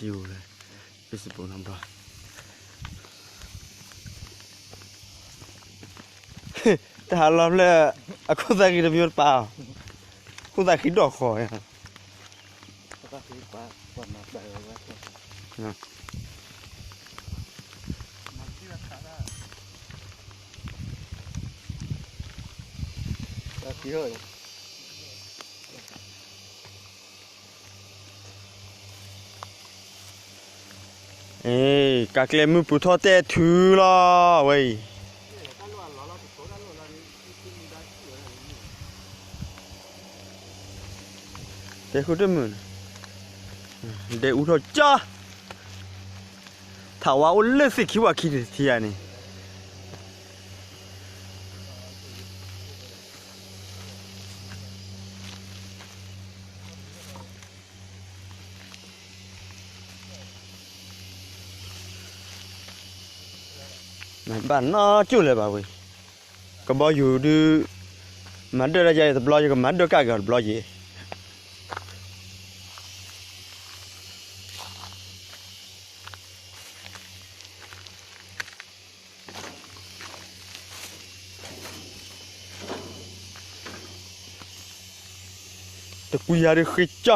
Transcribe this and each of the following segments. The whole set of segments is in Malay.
tiêu này cái sự bổ năm rồi ta làm là không ra cái điều bao không ra khí đỏ khỏi à ta khí quá còn là đầy rồi ta khí hơi ê các em mới bút thọ tê thứ lo vậy để khu đêm mình để uống thôi cha thảo áo lên sẽ kêu à kia thì à này bạn nó chưaเลย bà ơi có bao nhiêu đứa mà đưa ra chơi tập lo cho mà đưa cả cái lo gì tự quy ra đi khi cha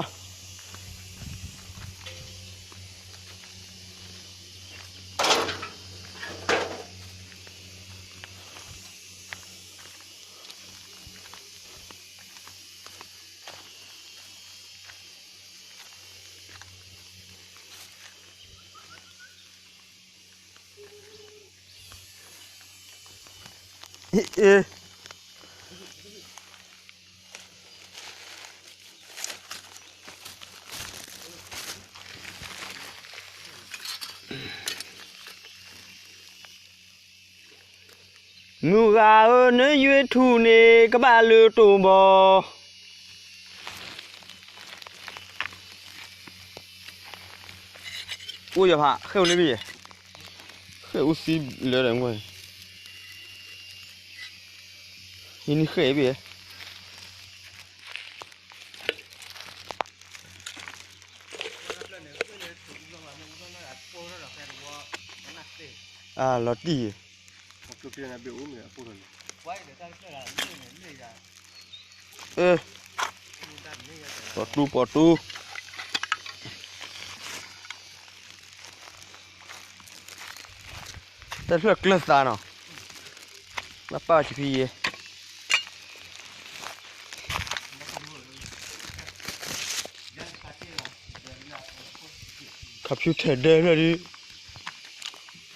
ê ngủ gà ơi nơi dưới thu nè các bạn lừa tù bò ui giờ hạ khêu lấy gì khêu xí lừa đấy ngoài nhìn khế bì à lót đi ê bỏ tu ta được lên ta nào mà bao chỉ phiขับชุดเทรดเดอร์เลยดิ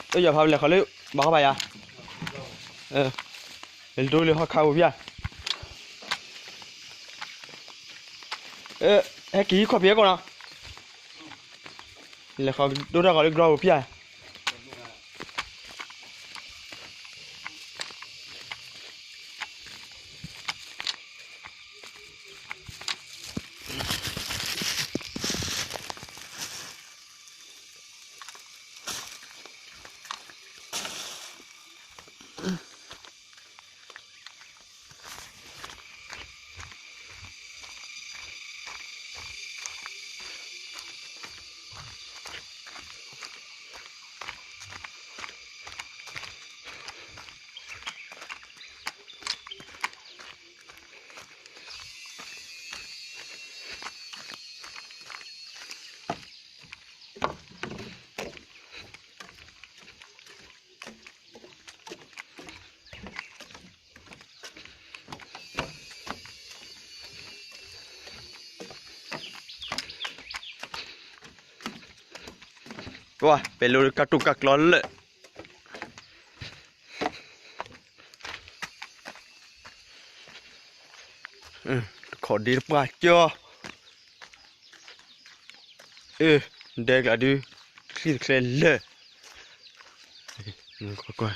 เอ้ยอย่าพาไปเลยเขาเลยบอกเข้าไปอ่ะเดี๋ยวดูเลยเขาเข้าพี่อ่ะให้กี่ขวบเพี้ยก่อนนะแล้วเขาดูได้เขาเลยกรอบพี่อ่ะว้าเป็นรูกระตุกกระกร้อนเลยขอดีป่ะจ้าเด็กละดูคลีเคลเลยก่อน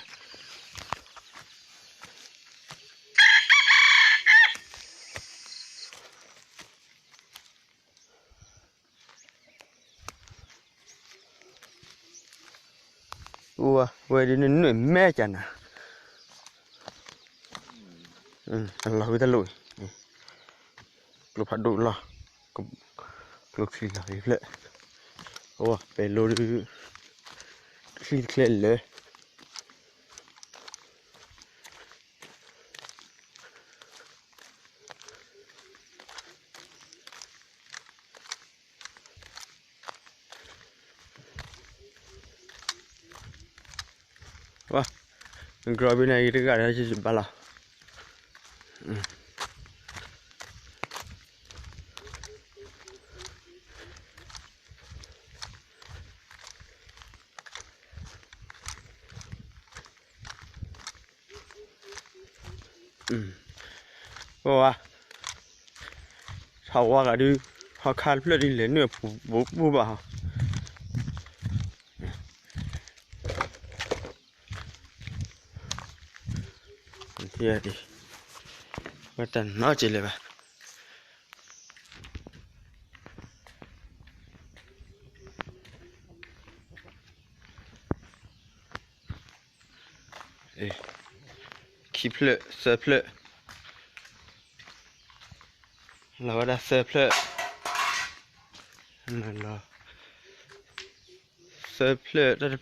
ว้าเว้ยดินหนุ่ยแม่จันนะเราไปตะลุยกลุ่มผัดดุล่ะกลุ่มสีเหลืองเลย Åh, bello du klille. Wah, grabe na itu kan ada sih bala. Wah, tahu kan tu, hakal pula di lene bu bah. Iya di, macam nak cile bah. Kiple, seple. Lalu ada seple. Nah, seple, ada